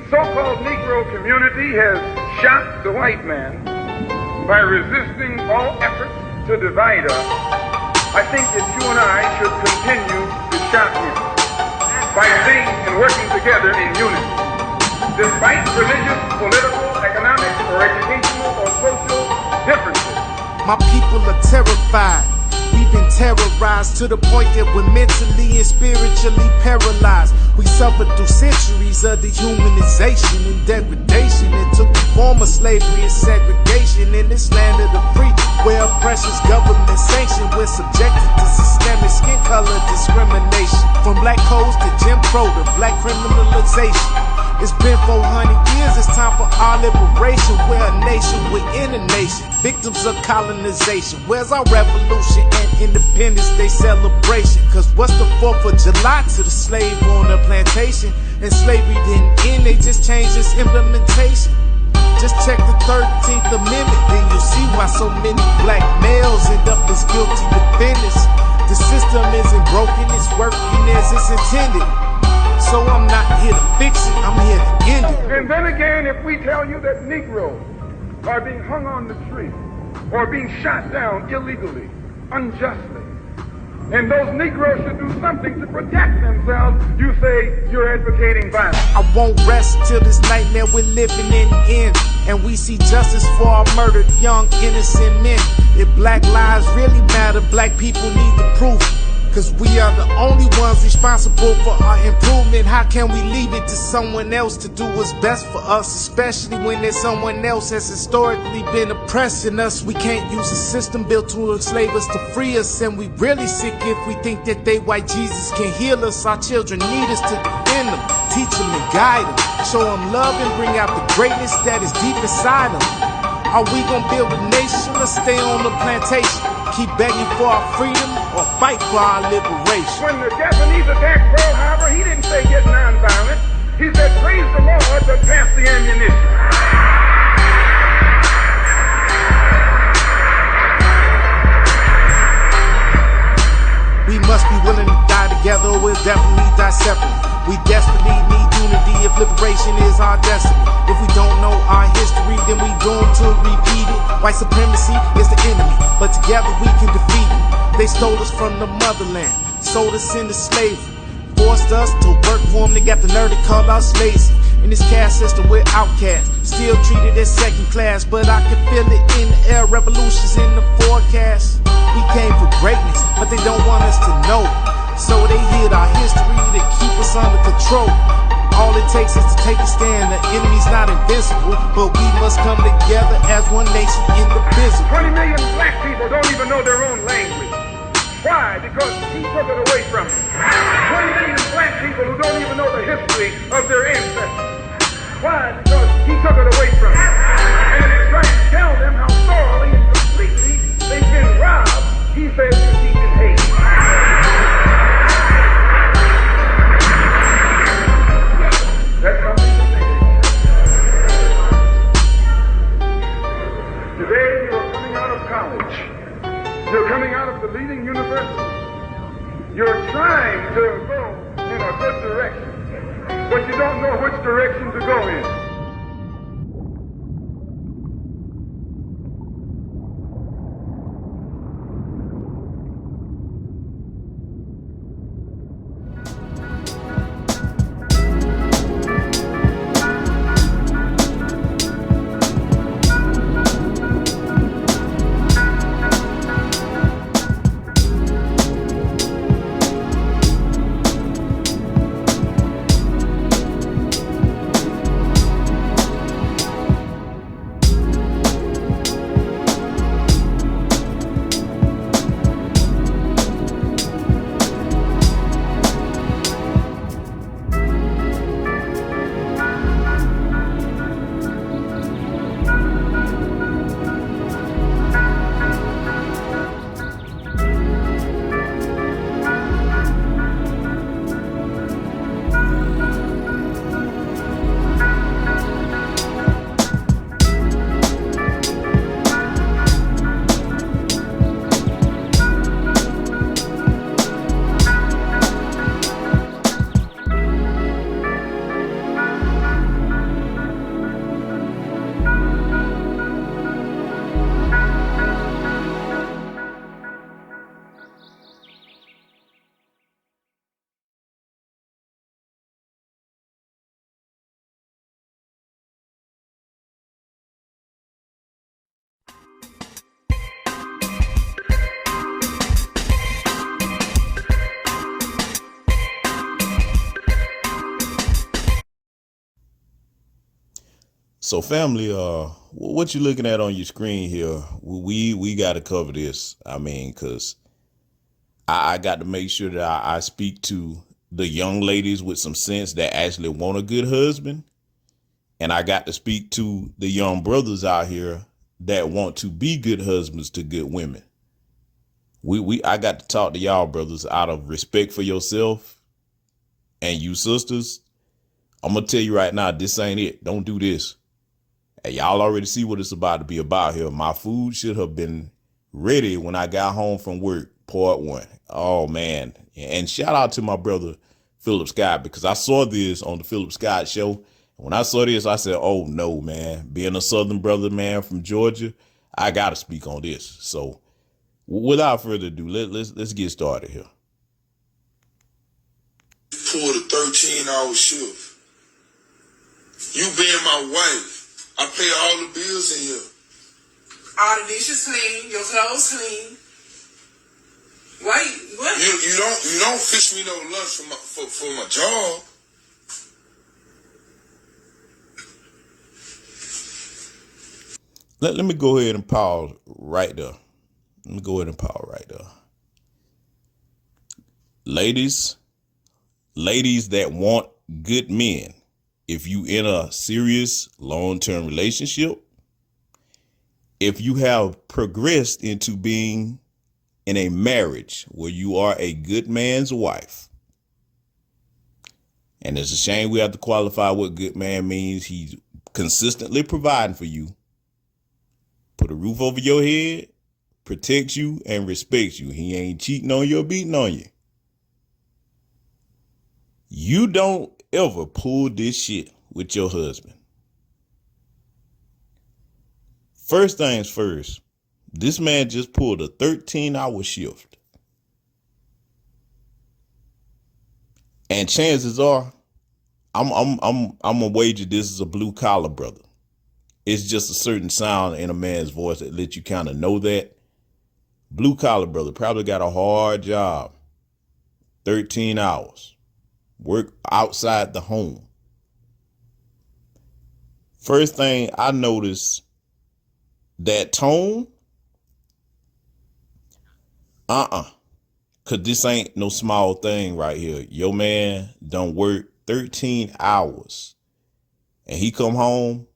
so-called Negro community has shocked the white man by resisting all efforts to divide us. I think that you and I should continue to shock him by staying and working together in unity, despite religious, political, economic, or educational or social differences. My people are terrified. We've been terrorized to the point that we're mentally and spiritually paralyzed. We suffered through centuries of dehumanization and degradation. It took the form of slavery and segregation in this land of the free, where oppression's government sanctioned. We're subjected to systemic skin color discrimination, from black codes to Jim Crow to black criminalization. It's been 400 years, it's time for our liberation. We're a nation within a nation, victims of colonization. Where's our revolution and Independence Day celebration? Cause what's the 4th of July to the slave on the plantation? And slavery didn't end, they just changed its implementation. Just check the 13th Amendment, then you'll see why so many black males end up as guilty defendants. The system isn't broken, it's working as it's intended. So I'm not here to fix it, I'm here to end it. And then again, if we tell you that Negroes are being hung on the tree or being shot down illegally, unjustly, and those Negroes should do something to protect themselves, you say you're advocating violence. I won't rest till this nightmare we're living in ends, and we see justice for our murdered young innocent men. If black lives really matter, black people need the proof. Cause we are the only ones responsible for our improvement. How can we leave it to someone else to do what's best for us, especially when there's someone else has historically been oppressing us? We can't use a system built to enslave us to free us, and we really sick if we think that they white Jesus can heal us. Our children need us to defend them, teach them and guide them, show them love and bring out the greatness that is deep inside them. Are we gonna build a nation or stay on the plantation? Keep begging for our freedom or fight for our liberation? When the Japanese attacked Pearl Harbor, he didn't say get nonviolent. He said praise the Lord, but pass the ammunition. We must be willing to die together, or we'll definitely die separately. We desperately need unity if liberation is our destiny. If we don't know our history, then we doomed to repeat it. White supremacy is the enemy, but together we can defeat it. They stole us from the motherland, sold us into slavery, forced us to work for them. They got the nerve to call us lazy. In this caste system, we're outcasts, still treated as second class. But I can feel it in the air, revolutions in the forecast. We came for greatness, but they don't want us to know. So they hid our history to keep us under control. All it takes is to take a stand. The enemy's not invincible, but we must come together as one nation indivisible. 20 million black people don't even know their own language. Why? Because he took it away from them. 20 million black people who don't even know the history of their ancestors. Why? Because he took it away from them. And if you're trying to tell them how thoroughly and completely they've been robbed, he says you're teaching hate. That's something to think about. Today you are coming out of college. You're coming out of the leading university. You're trying to go in a good direction, but you don't know which direction to go in. So family, what you looking at on your screen here? We got to cover this. I mean, cause I got to make sure that I speak to the young ladies with some sense that actually want a good husband, and I got to speak to the young brothers out here that want to be good husbands to good women. I got to talk to y'all brothers out of respect for yourself, and you sisters. I'm gonna tell you right now, this ain't it. Don't do this. And y'all already see what it's about to be about here. My food should have been ready when I got home from work. Part one. Oh man. And shout out to my brother Philip Scott, because I saw this on the Philip Scott show. When I saw this, I said, oh no, man. Being a Southern brother, man, from Georgia, I gotta speak on this. So without further ado, let's get started here. Pulled a 13-hour shift. You being my wife, I pay all the bills in here. All the dishes clean, your clothes clean. Why? What? You don't fix me no lunch for my job. Let me go ahead and pause right there. Ladies that want good men, if you in a serious long-term relationship, if you have progressed into being in a marriage where you are a good man's wife, and it's a shame we have to qualify what good man means. He's consistently providing for you, put a roof over your head, protects you, and respects you. He ain't cheating on you or beating on you. You don't ever pull this shit with your husband. First things first, this man just pulled a 13-hour shift. And chances are, I'm gonna wager this is a blue collar brother. It's just a certain sound in a man's voice that lets you kind of know that. Blue collar brother probably got a hard job. 13 hours. Work outside the home. First thing I noticed, that tone. Cause this ain't no small thing right here. Your man done work 13 hours. And he come home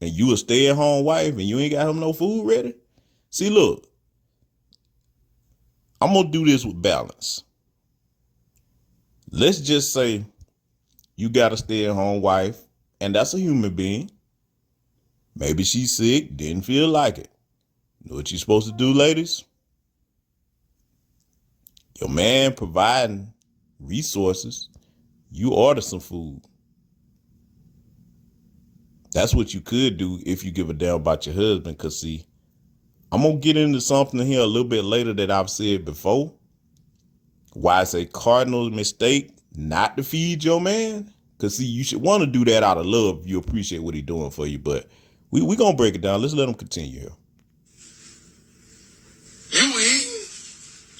and you a stay-at-home wife and you ain't got him no food ready. See, look. I'm gonna do this with balance. Let's just say you got a stay-at-home wife, and that's a human being. Maybe she's sick, didn't feel like it. You know what you're supposed to do, ladies? Your man providing resources, you order some food. That's what you could do if you give a damn about your husband. Because, see, I'm going to get into something here a little bit later that I've said before. Why it's a cardinal mistake not to feed your man. Because, see, you should want to do that out of love if you appreciate what he's doing for you. But we going to break it down. Let's let him continue here. You eating?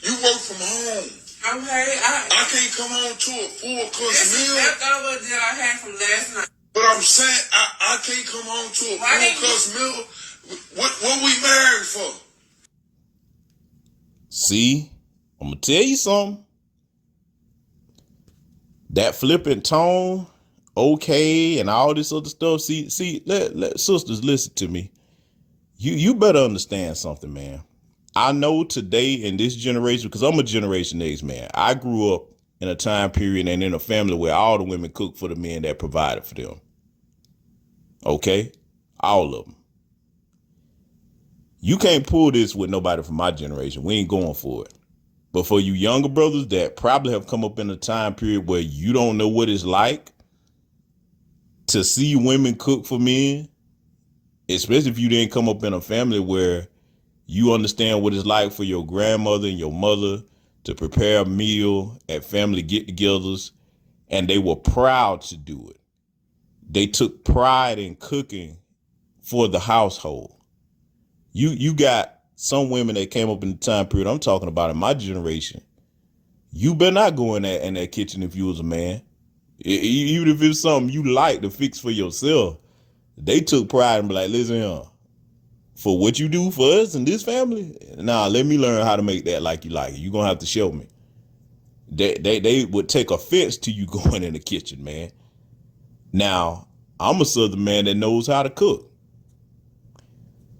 You work from home. Okay, I can't come home to a full-course meal. leftover that I had from last night. But I'm saying I can't come home to a full-course meal. What we married for? See, I'm going to tell you something. That flippant tone, okay, and all this other stuff. See, let sisters listen to me. You better understand something, man. I know today in this generation, because I'm a Generation X man, I grew up in a time period and in a family where all the women cooked for the men that provided for them. Okay? All of them. You can't pull this with nobody from my generation. We ain't going for it. But for you younger brothers that probably have come up in a time period where you don't know what it's like to see women cook for men, especially if you didn't come up in a family where you understand what it's like for your grandmother and your mother to prepare a meal at family get-togethers, and they were proud to do it. They took pride in cooking for the household. You got some women that came up in the time period I'm talking about in my generation. You better not go in that kitchen if you was a man. Even if it's something you like to fix for yourself. They took pride and be like, listen here, for what you do for us and this family, nah, let me learn how to make that like you like it. You're going to have to show me. They would take offense to you going in the kitchen, man. Now, I'm a Southern man that knows how to cook.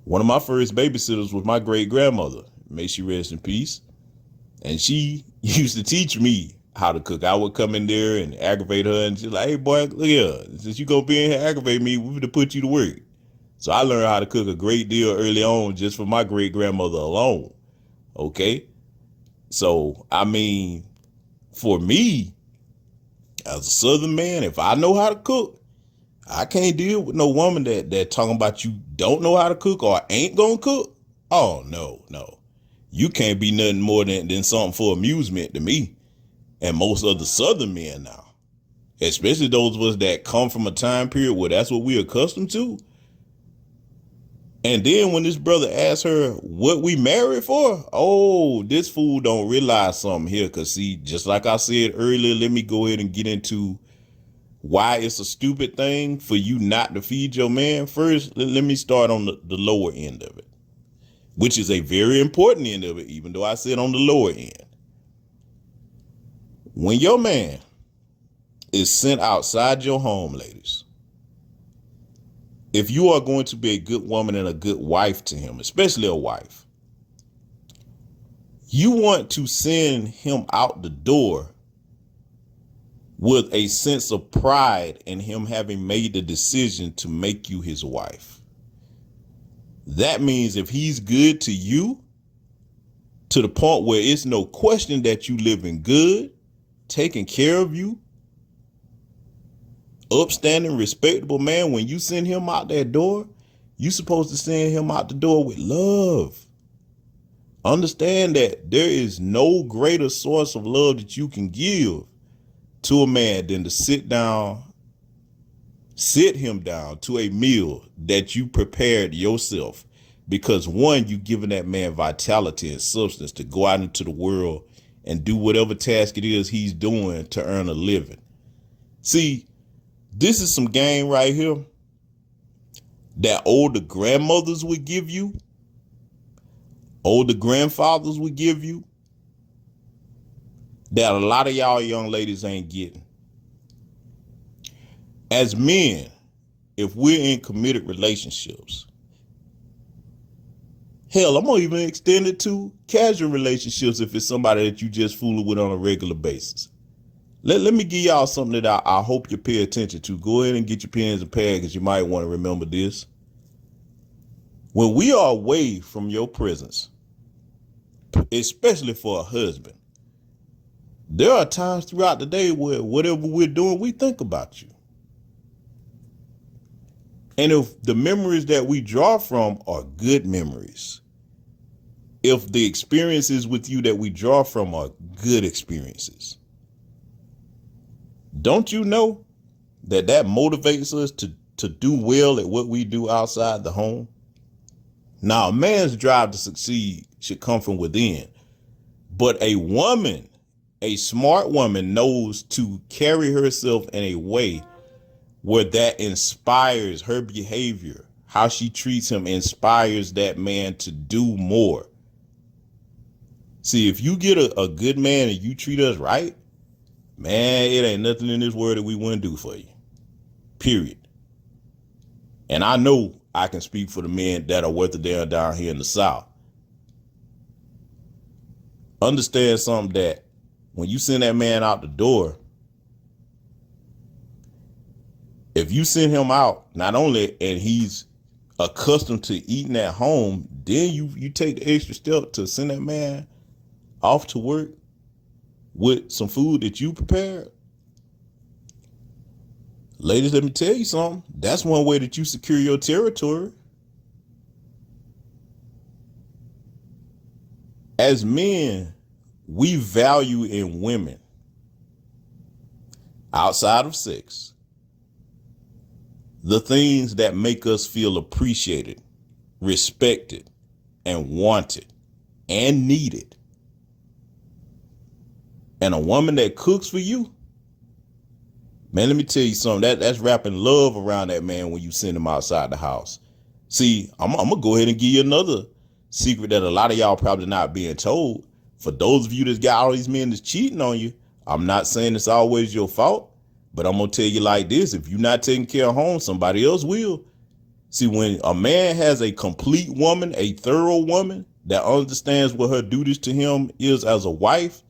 One of my first babysitters was my great grandmother. May she rest in peace. And she used to teach me how to cook. I would come in there and aggravate her, and she's like, hey, boy, look here. Since you gonna be in here aggravate me, we're gonna put you to work. So I learned how to cook a great deal early on just from my great grandmother alone. Okay. So, I mean, for me, as a Southern man, if I know how to cook, I can't deal with no woman that talking about you don't know how to cook or ain't gonna cook. Oh, no. You can't be nothing more than something for amusement to me. And most of the Southern men now, especially those of us that come from a time period where that's what we're accustomed to. And then when this brother asked her what we married for, oh, this fool don't realize something here. Because see, just like I said earlier, let me go ahead and get into why it's a stupid thing for you not to feed your man. First, let me start on the lower end of it, which is a very important end of it, even though I said on the lower end. When your man is sent outside your home, ladies, if you are going to be a good woman and a good wife to him, especially a wife, you want to send him out the door with a sense of pride in him having made the decision to make you his wife. That means if he's good to you, to the point where it's no question that you living good, taking care of you, upstanding, respectable man, when you send him out that door, you supposed to send him out the door with love. Understand that there is no greater source of love that you can give to a man than to sit him down to a meal that you prepared yourself. Because one, you giving that man vitality and substance to go out into the world and do whatever task it is he's doing to earn a living. See, this is some game right here that older grandmothers would give you, older grandfathers would give you, that a lot of y'all young ladies ain't getting. As men, if we're in committed relationships, hell, I'm gonna even extend it to casual relationships if it's somebody that you just fooling with on a regular basis. Let me give y'all something that I hope you pay attention to. Go ahead and get your pens and pads because you might want to remember this. When we are away from your presence, especially for a husband, there are times throughout the day where whatever we're doing, we think about you. And if the memories that we draw from are good memories, if the experiences with you that we draw from are good experiences, don't you know that motivates us to do well at what we do outside the home? Now, a man's drive to succeed should come from within, but a woman, a smart woman, knows to carry herself in a way where that inspires her behavior. How she treats him inspires that man to do more. See, if you get a good man and you treat us right, man, it ain't nothing in this world that we wouldn't do for you. Period. And I know I can speak for the men that are worth a damn down here in the South. Understand something, that when you send that man out the door, if you send him out, not only and he's accustomed to eating at home, then you take the extra step to send that man off to work with some food that you prepared. Ladies, let me tell you something. That's one way that you secure your territory. As men, we value in women, outside of sex, the things that make us feel appreciated, respected, and wanted, and needed. And a woman that cooks for you, Man, let me tell you something. That's wrapping love around that man when you send him outside the house. See, I'm gonna go ahead and give you another secret that a lot of y'all probably not being told. For those of you that's got all these men that's cheating on you, I'm not saying it's always your fault, but I'm gonna tell you like this: if you're not taking care of home, somebody else will. See, when a man has a complete woman, a thorough woman that understands what her duties to him is as a wife,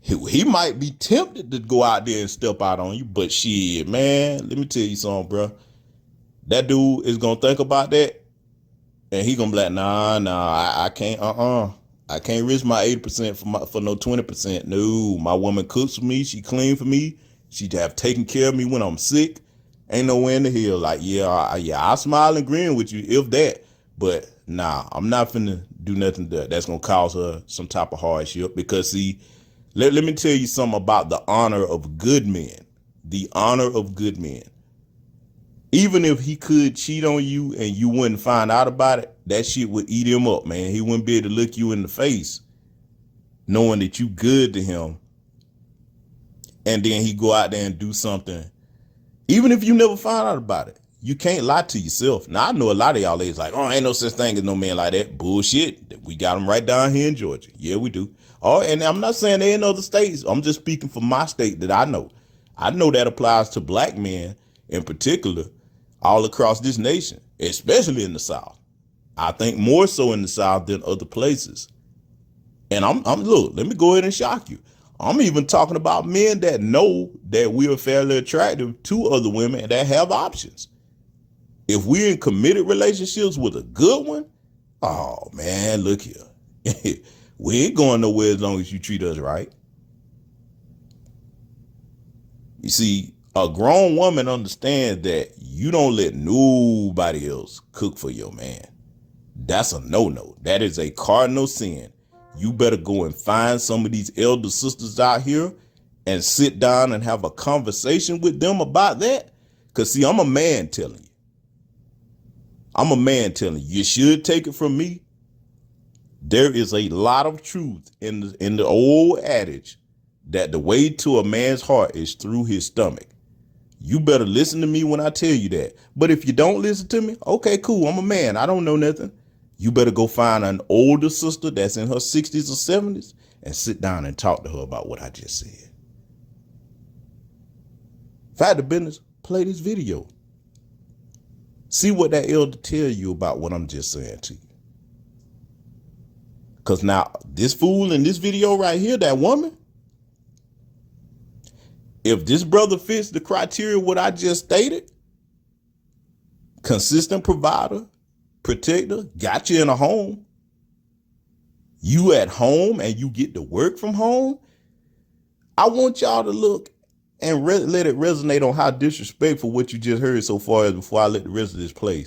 he might be tempted to go out there and step out on you, but shit, man, let me tell you something, bro. That dude is gonna think about that, and he gonna be like, nah, I can't, I can't risk my 80% for no 20%. No, my woman cooks for me, she clean for me, she have taken care of me when I'm sick. Ain't nowhere in the hill. Like, I smile and grin with you if that, but nah, I'm not finna do nothing that's gonna cause her some type of hardship. Because see, let me tell you something about the honor of good men. The honor of good men. Even if he could cheat on you and you wouldn't find out about it, that shit would eat him up, man. He wouldn't be able to look you in the face knowing that you good to him. And then he go out there and do something. Even if you never find out about it, you can't lie to yourself. Now, I know a lot of y'all ladies like, oh, ain't no such thing as no man like that. Bullshit. We got them right down here in Georgia. Yeah, we do. Oh, and I'm not saying they're in other states. I'm just speaking for my state that I know. I know that applies to black men in particular all across this nation, especially in the South. I think more so in the South than other places. And I'm look, let me go ahead and shock you. I'm even talking about men that know that we are fairly attractive to other women that have options. If we're in committed relationships with a good one, oh man, look here. We ain't going nowhere as long as you treat us right. You see, a grown woman understands that you don't let nobody else cook for your man. That's a no-no. That is a cardinal sin. You better go and find some of these elder sisters out here and sit down and have a conversation with them about that. Because, see, I'm a man telling you. I'm a man telling you. You should take it from me. There is a lot of truth in the old adage that the way to a man's heart is through his stomach. You better listen to me when I tell you that. But if you don't listen to me, okay, cool. I'm a man. I don't know nothing. You better go find an older sister that's in her 60s or 70s and sit down and talk to her about what I just said. Fact of business, play this video. See what that elder tell you about what I'm just saying to you. Because now this fool in this video right here, that woman, if this brother fits the criteria what I just stated, consistent provider, protector, got you in a home, you at home and you get to work from home, I want y'all to look and let it resonate on how disrespectful what you just heard so far as before I let the rest of this play.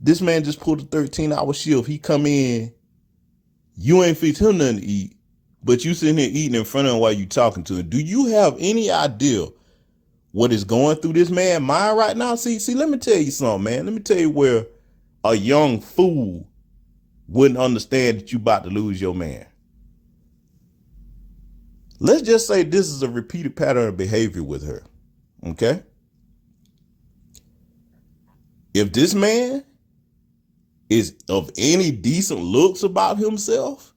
This man just pulled a 13-hour shift. He come in, you ain't fix him nothing to eat, but you sitting here eating in front of him while you talking to him. Do you have any idea what is going through this man's mind right now? See, let me tell you something, man. Let me tell you where a young fool wouldn't understand that you about to lose your man. Let's just say this is a repeated pattern of behavior with her. Okay? If this man is of any decent looks about himself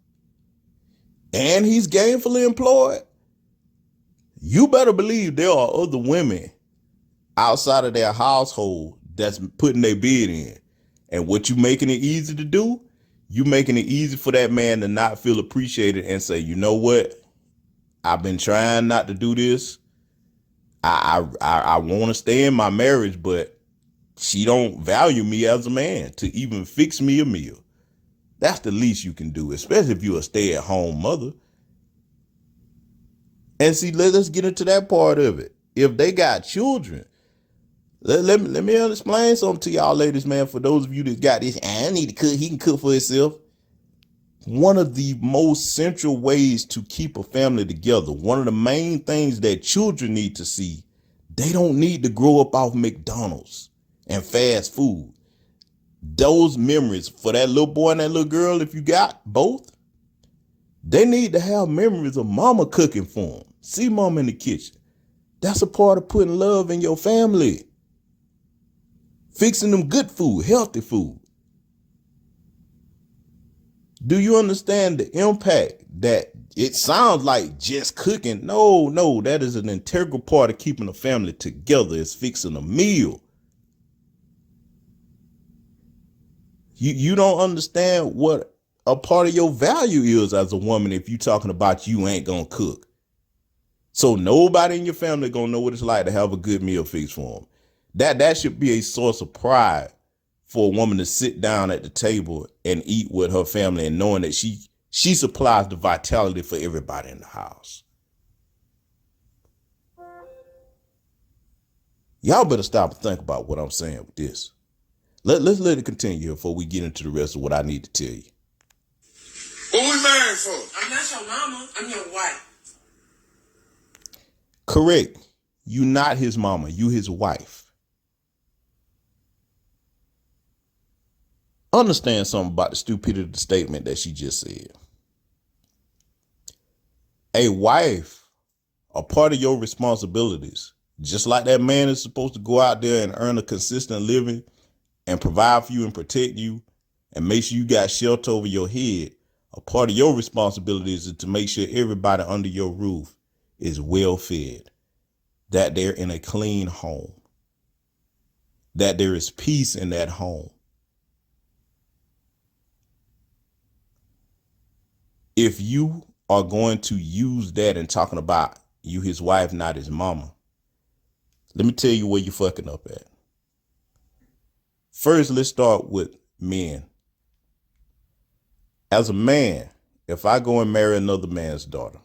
and he's gainfully employed, you better believe there are other women outside of their household that's putting their bid in. And what you making it easy to do, you making it easy for that man to not feel appreciated and say, you know what? I've been trying not to do this. I want to stay in my marriage, but she don't value me as a man to even fix me a meal. That's the least you can do, especially if you're a stay-at-home mother. And see, let's get into that part of it. If they got children, let me explain something to y'all ladies, man. For those of you that got this, I need to cook, he can cook for himself. One of the most central ways to keep a family together, one of the main things that children need to see, they don't need to grow up off McDonald's and fast food. Those memories for that little boy and that little girl, if you got both, they need to have memories of mama cooking for them. See mama in the kitchen. That's a part of putting love in your family. Fixing them good food, healthy food. Do you understand the impact that it sounds like just cooking? No, that is an integral part of keeping a family together, is fixing a meal. You don't understand what a part of your value is as a woman if you talking about you ain't gonna cook. So nobody in your family gonna know what it's like to have a good meal fixed for them. That should be a source of pride for a woman to sit down at the table and eat with her family and knowing that she supplies the vitality for everybody in the house. Y'all better stop and think about what I'm saying with this. Let's let it continue here before we get into the rest of what I need to tell you. What we married for? I'm not your mama. I'm your wife. Correct. You not his mama. You his wife. Understand something about the stupidity of the statement that she just said. A wife, a part of your responsibilities, just like that man is supposed to go out there and earn a consistent living and provide for you and protect you and make sure you got shelter over your head, a part of your responsibilities is to make sure everybody under your roof is well fed, that they're in a clean home, that there is peace in that home. If you are going to use that and talking about you his wife, not his mama, let me tell you where you're fucking up at. First, let's start with men. As a man, if I go and marry another man's daughter,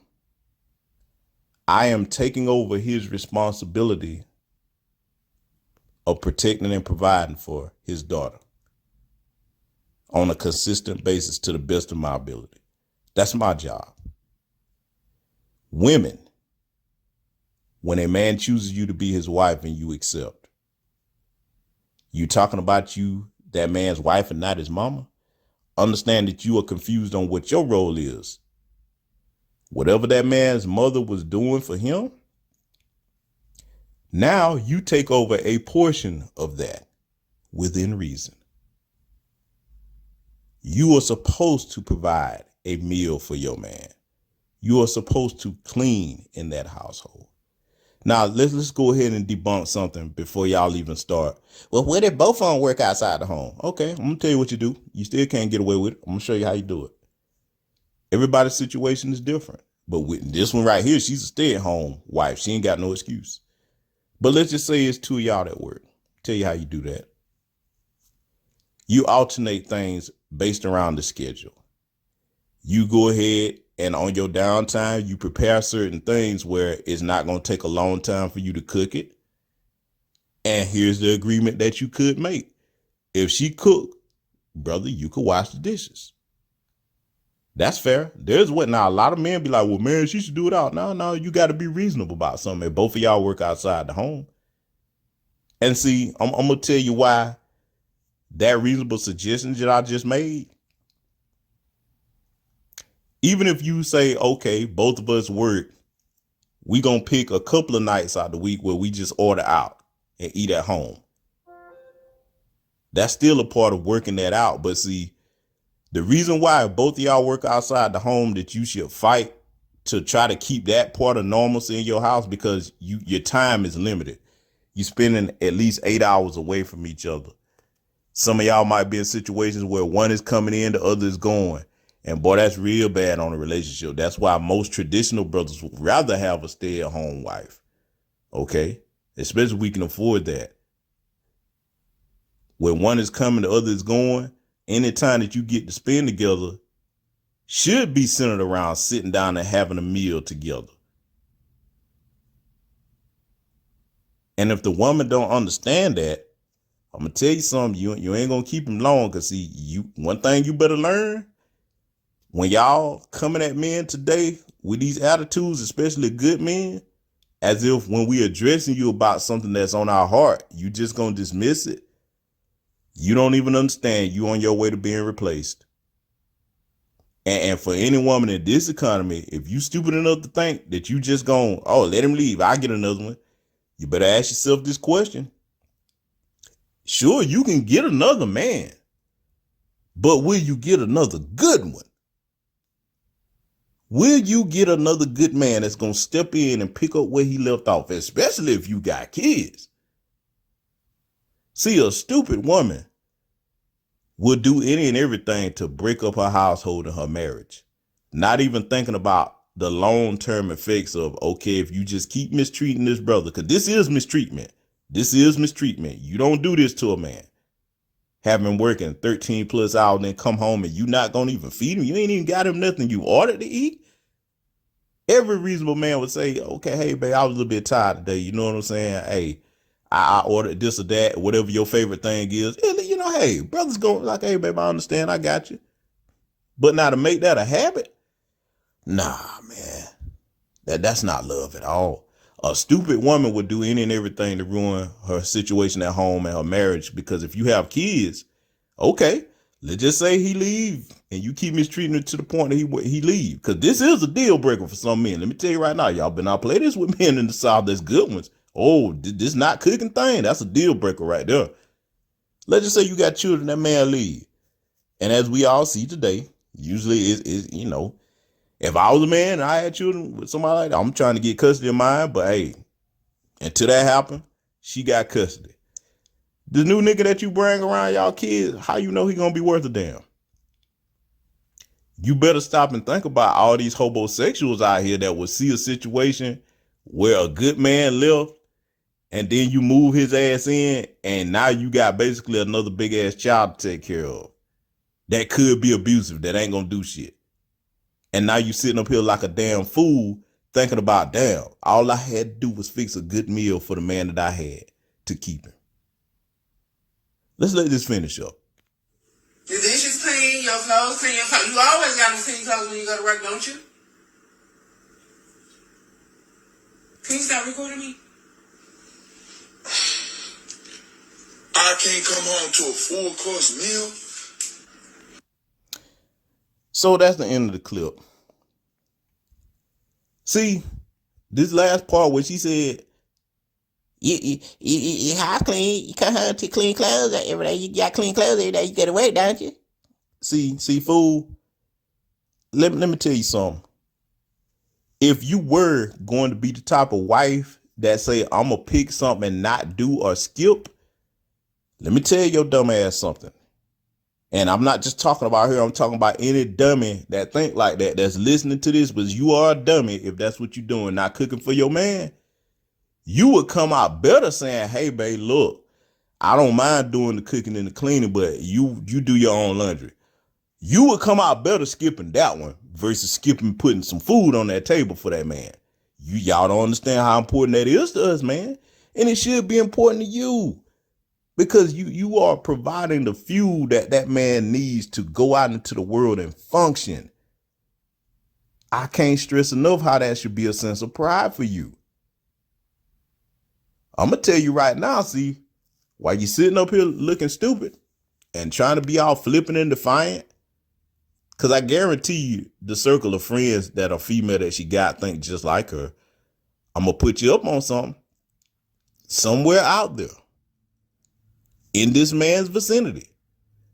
I am taking over his responsibility of protecting and providing for his daughter on a consistent basis to the best of my ability. That's my job. Women, when a man chooses you to be his wife and you accept, you talking about you, that man's wife and not his mama, understand that you are confused on what your role is. Whatever that man's mother was doing for him, now you take over a portion of that within reason. You are supposed to provide a meal for your man. You are supposed to clean in that household. Now, let's go ahead and debunk something before y'all even start. Well, where did both of them work outside the home? Okay, I'm going to tell you what you do. You still can't get away with it. I'm going to show you how you do it. Everybody's situation is different. But with this one right here, she's a stay-at-home wife. She ain't got no excuse. But let's just say it's two of y'all that work. Tell you how you do that. You alternate things based around the schedule. You go ahead and on your downtime, you prepare certain things where it's not going to take a long time for you to cook it. And here's the agreement that you could make. If she cooked, brother, you could wash the dishes. That's fair. There's what now a lot of men be like, well, man, she should do it out. No, you got to be reasonable about something. If both of y'all work outside the home. And see, I'm going to tell you why that reasonable suggestion that I just made. Even if you say, okay, both of us work, we going to pick a couple of nights out the week where we just order out and eat at home. That's still a part of working that out. But see, the reason why both of y'all work outside the home that you should fight to try to keep that part of normalcy in your house, because your time is limited. You're spending at least 8 hours away from each other. Some of y'all might be in situations where one is coming in, the other is going. And boy, that's real bad on a relationship. That's why most traditional brothers would rather have a stay-at-home wife. Okay? Especially if we can afford that. When one is coming, the other is going. Any time that you get to spend together should be centered around sitting down and having a meal together. And if the woman don't understand that, I'm going to tell you something, you ain't going to keep him long. Because see, one thing you better learn, when y'all coming at men today with these attitudes, especially good men, as if when we addressing you about something that's on our heart, you just going to dismiss it. You don't even understand you on your way to being replaced. And for any woman in this economy, if you stupid enough to think that you just going, oh, let him leave, I'll get another one. you better ask yourself this question. Sure, you can get another man, but will you get another good one? Will you get another good man that's going to step in and pick up where he left off, especially if you got kids? See, a stupid woman will do any and everything to break up her household and her marriage, not even thinking about the long-term effects of, okay, if you just keep mistreating this brother, because this is mistreatment. This is mistreatment. You don't do this to a man. Have him working 13 plus hours and then come home and you not going to even feed him. You ain't even got him nothing you ordered to eat. Every reasonable man would say, okay, hey, babe, I was a little bit tired today. You know what I'm saying? Hey, I ordered this or that, whatever your favorite thing is. And, you know, hey, brother's going like, hey, babe, I understand. I got you. But now to make that a habit, nah, man, that's not love at all. A stupid woman would do any and everything to ruin her situation at home and her marriage, because if you have kids, okay, let's just say he leave and you keep mistreating it to the point that he leave, because this is a deal breaker for some men. Let me tell you right now, y'all better not play this with men in the South. That's good ones. Oh, this not cooking thing. That's a deal breaker right there. Let's just say you got children, that man leave. And as we all see today, usually is you know, if I was a man and I had children with somebody like that, I'm trying to get custody of mine. But hey, until that happened, she got custody. The new nigga that you bring around y'all kids, how you know he gonna be worth a damn? You better stop and think about all these homosexuals out here that will see a situation where a good man left and then you move his ass in and now you got basically another big ass child to take care of that could be abusive, that ain't gonna do shit. And now you sitting up here like a damn fool thinking about, damn, all I had to do was fix a good meal for the man that I had to keep him. Let's let this finish up. Your dishes clean, your clothes clean, your clothes. You always got to clean clothes when you go to work, don't you? Can you stop recording me? I can't come home to a full course meal. So that's the end of the clip. See, this last part where she said, you have clean, you come home to clean clothes every day. You got clean clothes every day. You go to work, don't you? See, fool, let me tell you something. If you were going to be the type of wife that say, I'm going to pick something and not do or skip, let me tell your dumb ass something. And I'm not just talking about her. I'm talking about any dummy that think like that, that's listening to this, but you are a dummy if that's what you're doing, not cooking for your man. You would come out better saying, hey, babe, look, I don't mind doing the cooking and the cleaning, but you do your own laundry. You would come out better skipping that one versus skipping putting some food on that table for that man. Y'all don't understand how important that is to us, man. And it should be important to you because you are providing the fuel that man needs to go out into the world and function. I can't stress enough how that should be a sense of pride for you. I'm going to tell you right now, see, while you sitting up here looking stupid and trying to be all flippant and defiant, because I guarantee you the circle of friends that are female that she got think just like her, I'm going to put you up on something. Somewhere out there in this man's vicinity,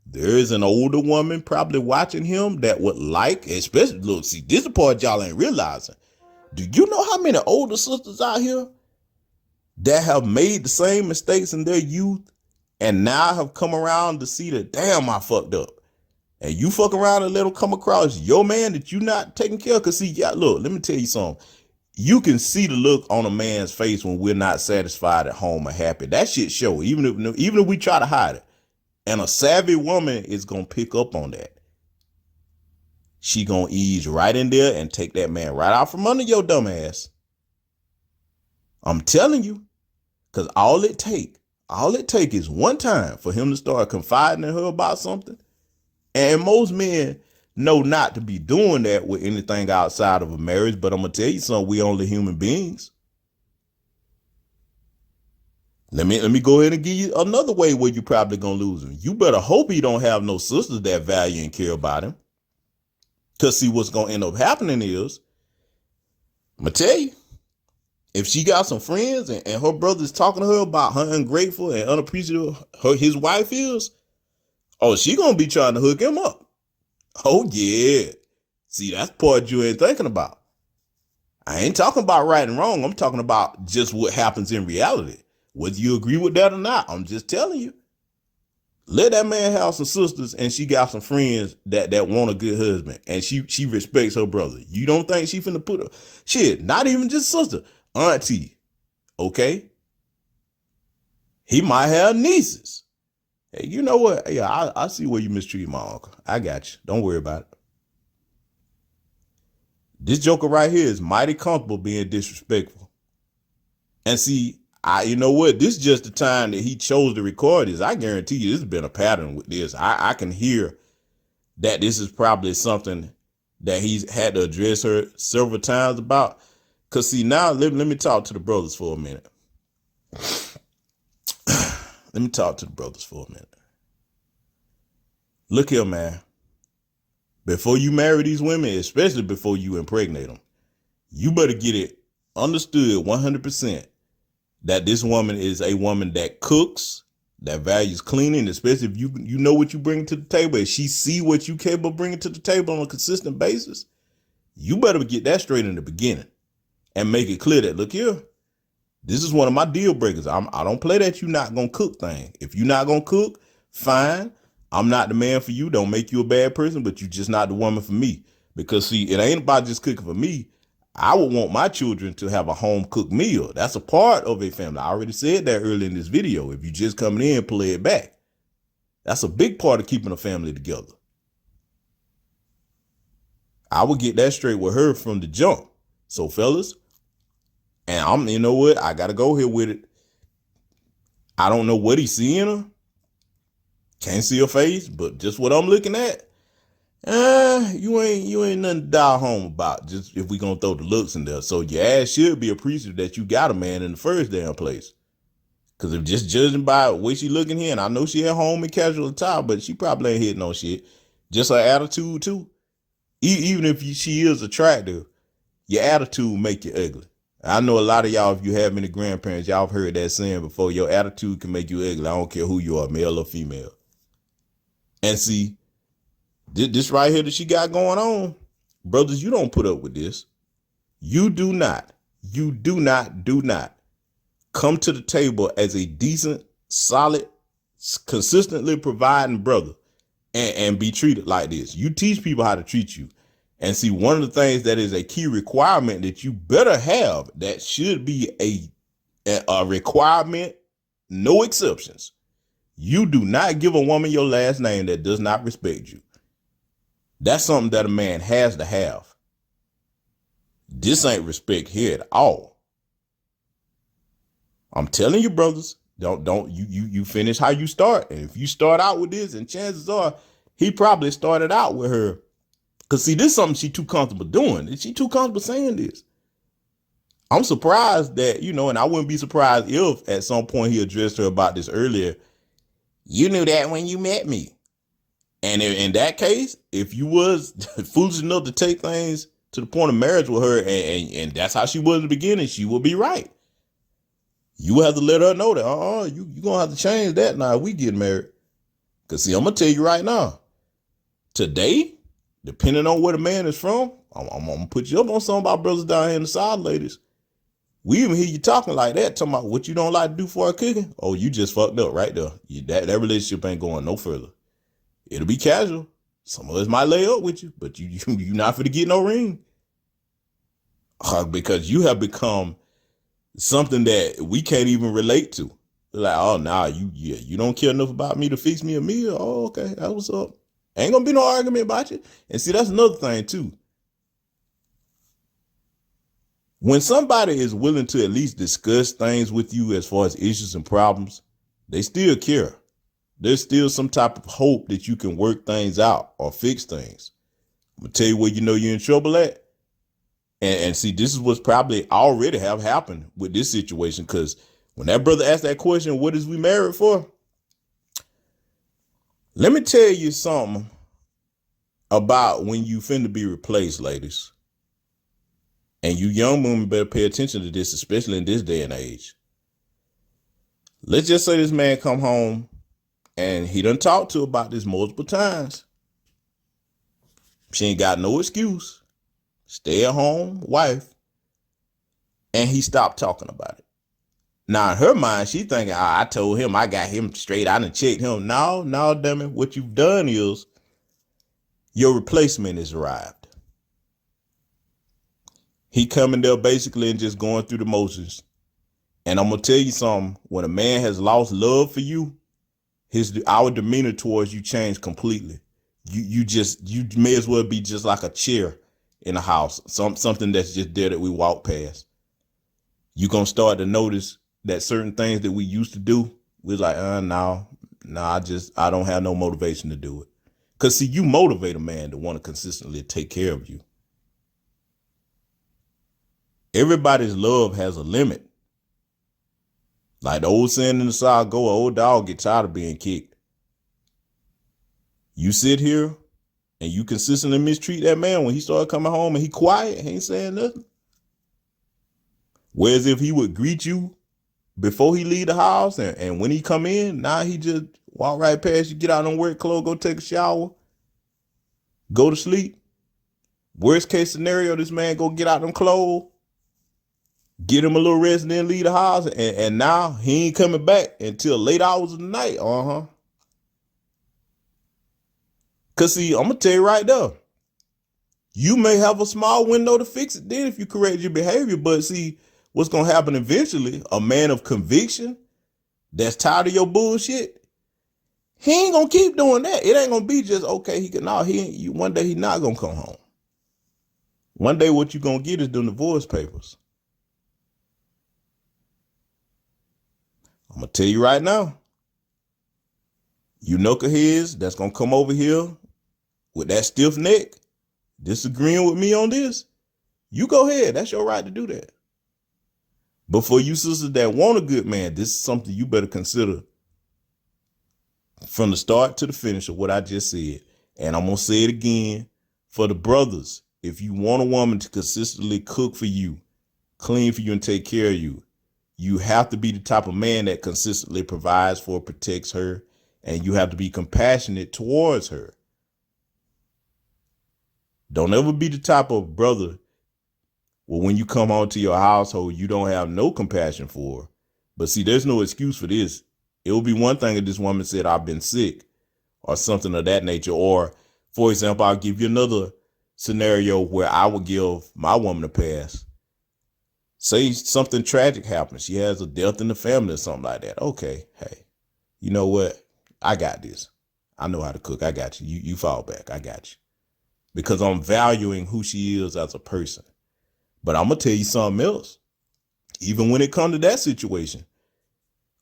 there is an older woman probably watching him that would like, especially, look, see, this is the part y'all ain't realizing. Do you know how many older sisters out here that have made the same mistakes in their youth and now have come around to see that, damn, I fucked up. And you fuck around and let them come across your man that you not taking care of. Because see, yeah, look, let me tell you something. You can see the look on a man's face when we're not satisfied at home or happy. That shit show, even if we try to hide it. And a savvy woman is going to pick up on that. She going to ease right in there and take that man right out from under your dumb ass. I'm telling you. Because all it take is one time for him to start confiding in her about something. And most men know not to be doing that with anything outside of a marriage. But I'm going to tell you something, we only human beings. Let me go ahead and give you another way where you probably going to lose him. You better hope he don't have no sisters that value and care about him. Because see, what's going to end up happening is, I'm going to tell you, If she got some friends and her brother's talking to her about how ungrateful and unappreciative his wife is, oh, she gonna be trying to hook him up. Oh yeah. See, that's the part you ain't thinking about. I ain't talking about right and wrong. I'm talking about just what happens in reality. Whether you agree with that or not, I'm just telling you. Let that man have some sisters and she got some friends that want a good husband and she respects her brother. You don't think she finna put her shit, not even just sister, auntie, okay? He might have nieces. Hey, you know what? Yeah, I see where you mistreat my uncle. I got you. Don't worry about it. This joker right here is mighty comfortable being disrespectful. And see, you know what? This is just the time that he chose to record this. I guarantee you this has been a pattern with this. I can hear that this is probably something that he's had to address her several times about. Because see, now let me talk to the brothers for a minute. Let me talk to the brothers for a minute. Look here, man. Before you marry these women, especially before you impregnate them, you better get it understood 100% that this woman is a woman that cooks, that values cleaning, especially if you know what you bring to the table. If she see what you capable of bringing to the table on a consistent basis, you better get that straight in the beginning and make it clear that, look here, this is one of my deal breakers. I don't play that you not gonna cook thing. If you're not gonna cook, fine. I'm not the man for you. Don't make you a bad person, but you're just not the woman for me. Because see, it ain't about just cooking for me. I would want my children to have a home cooked meal. That's a part of a family. I already said that earlier in this video. If you just coming in, play it back. That's a big part of keeping a family together. I would get that straight with her from the jump. So fellas, and you know what? I got to go here with it. I don't know what he's seeing her. Can't see her face, but just what I'm looking at, you ain't nothing to die home about. Just if we gonna throw the looks in there. So your ass should be appreciative that you got a man in the first damn place. Cause if just judging by the way she looking here, and I know she at home in casual attire, but she probably ain't hitting no shit. Just her attitude too. Even if she is attractive, your attitude make you ugly. I know a lot of y'all, if you have any grandparents, y'all have heard that saying before. Your attitude can make you ugly. I don't care who you are, male or female. And see, this right here that she got going on, brothers, you don't put up with this. You do not come to the table as a decent, solid, consistently providing brother and be treated like this. You teach people how to treat you. And see, one of the things that is a key requirement that you better have, that should be a requirement, no exceptions. You do not give a woman your last name that does not respect you. That's something that a man has to have. This ain't respect here at all. I'm telling you, brothers, you finish how you start. And if you start out with this, and chances are he probably started out with her. Because see, this is something she too comfortable doing. She too comfortable saying this. I'm surprised that, and I wouldn't be surprised if at some point he addressed her about this earlier. You knew that when you met me. And in that case, if you was foolish enough to take things to the point of marriage with her, and that's how she was in the beginning, she will be right. You have to let her know that, you going to have to change that now if we get married. Because see, I'm going to tell you right now, today, depending on where the man is from, I'm going to put you up on some of our brothers down here in the side, ladies. We even hear you talking like that, talking about what you don't like to do for her cooking. Oh, you just fucked up right there. That relationship ain't going no further. It'll be casual. Some of us might lay up with you, but you not finna get no ring. Because you have become something that we can't even relate to. Like, oh, nah, you don't care enough about me to fix me a meal. Oh, okay, that's what's up. Ain't gonna be no argument about you. And see, that's another thing too. When somebody is willing to at least discuss things with you as far as issues and problems, they still care. There's still some type of hope that you can work things out or fix things. I'm gonna tell you where you know you're in trouble at. And see, this is what's probably already have happened with this situation. Because when that brother asked that question, what is we married for? Let me tell you something about when you finna be replaced, ladies. And you young women better pay attention to this, especially in this day and age. Let's just say this man come home and he done talked to her about this multiple times. She ain't got no excuse. Stay at home wife. And he stopped talking about it. Now in her mind, she thinking, I told him, I got him straight. I done checked him. No, damn it. What you've done is your replacement has arrived. He coming there basically and just going through the motions. And I'm going to tell you something. When a man has lost love for you, our demeanor towards you changed completely. You may as well be just like a chair in a house. Something that's just there that we walk past. You're going to start to notice that certain things that we used to do, we're like, no, I don't have no motivation to do it. Because see, you motivate a man to want to consistently take care of you. Everybody's love has a limit. Like the old saying in the South, go, an old dog get tired of being kicked. You sit here and you consistently mistreat that man when he started coming home and he quiet, he ain't saying nothing. Whereas if he would greet you before he leave the house and when he come in, now he just walk right past you, get out on work clothes, go take a shower, go to sleep. Worst case scenario, this man go get out them clothes, get him a little rest and then leave the house. And now he ain't coming back until late hours of the night. Cause see, I'm gonna tell you right there, you may have a small window to fix it then if you correct your behavior. But see, what's gonna happen eventually, a man of conviction that's tired of your bullshit, he ain't gonna keep doing that. It ain't gonna be just, okay, one day he not gonna come home. One day what you gonna get is them divorce papers. I'm gonna tell you right now, you knuckleheads that's gonna come over here with that stiff neck, disagreeing with me on this, you go ahead. That's your right to do that. But for you sisters that want a good man, this is something you better consider from the start to the finish of what I just said. And I'm gonna say it again for the brothers. If you want a woman to consistently cook for you, clean for you, and take care of you, you have to be the type of man that consistently provides for, protects her, and you have to be compassionate towards her. Don't ever be the type of brother, well, when you come home to your household, you don't have no compassion for her. But see, there's no excuse for this. It would be one thing if this woman said, I've been sick or something of that nature. Or, for example, I'll give you another scenario where I would give my woman a pass. Say something tragic happens. She has a death in the family or something like that. Okay, hey, you know what? I got this. I know how to cook. I got you. You fall back. I got you. Because I'm valuing who she is as a person. But I'm going to tell you something else. Even when it comes to that situation,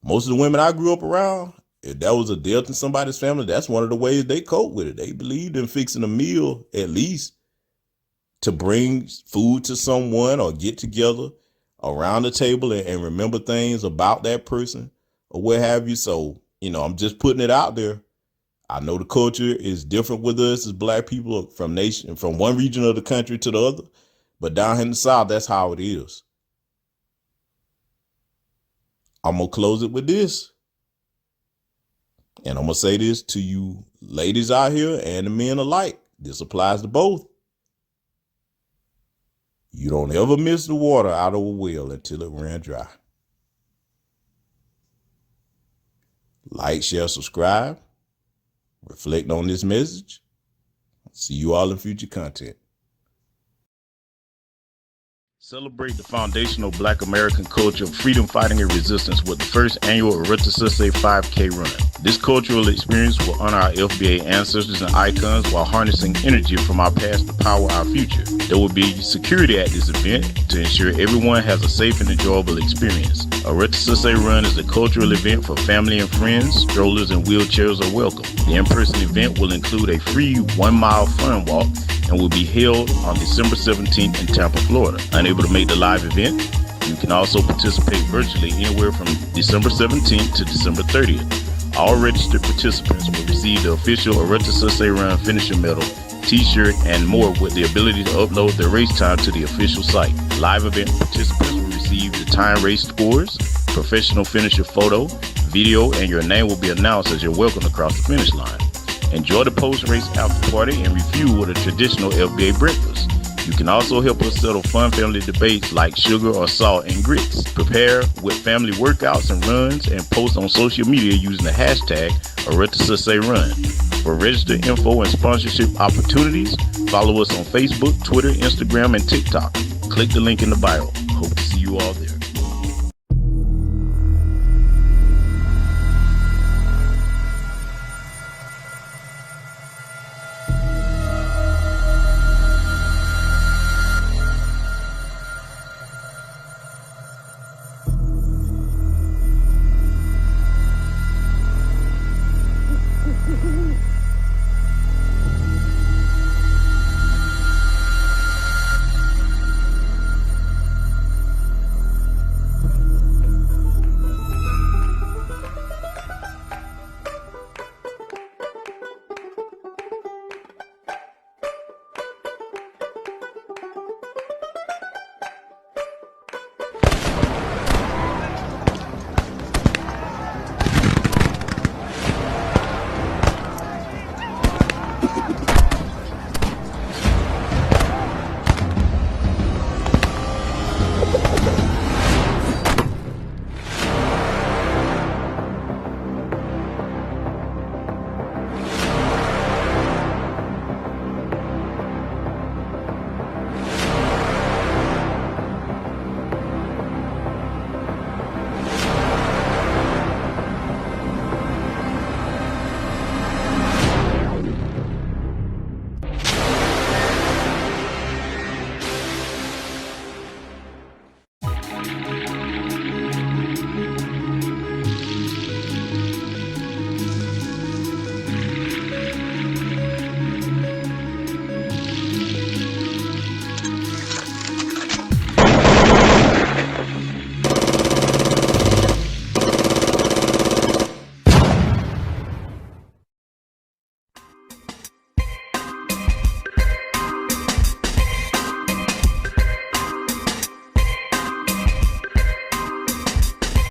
most of the women I grew up around, if that was a death in somebody's family, that's one of the ways they cope with it. They believed in fixing a meal, at least, to bring food to someone or get together around the table and remember things about that person or what have you. So, I'm just putting it out there. I know the culture is different with us as black people from one region of the country to the other. But down in the South, that's how it is. I'm going to close it with this. And I'm going to say this to you ladies out here and the men alike. This applies to both. You don't ever miss the water out of a well until it ran dry. Like, share, subscribe. Reflect on this message. See you all in future content. Celebrate the foundational Black American culture of freedom fighting and resistance with the first annual Eretasese 5K run. This cultural experience will honor our FBA ancestors and icons while harnessing energy from our past to power our future. There will be security at this event to ensure everyone has a safe and enjoyable experience. Eretasese Run is a cultural event for family and friends. Strollers and wheelchairs are welcome. The in-person event will include a free 1-mile fun walk and will be held on December 17th in Tampa, Florida. Unable to make the live event, you can also participate virtually anywhere from December 17th to December 30th. All registered participants will receive the official Eretasese Run finisher medal t-shirt, and more with the ability to upload their race time to the official site. Live event participants will receive the time race scores, professional finisher photo, video, and your name will be announced as you're welcomed across the finish line. Enjoy the post-race after party and refuel with a traditional FBA breakfast. You can also help us settle fun family debates like sugar or salt and grits. Prepare with family workouts and runs and post on social media using the hashtag #AretaSussayRun. For register info and sponsorship opportunities, follow us on Facebook, Twitter, Instagram, and TikTok. Click the link in the bio. Hope to see you all there.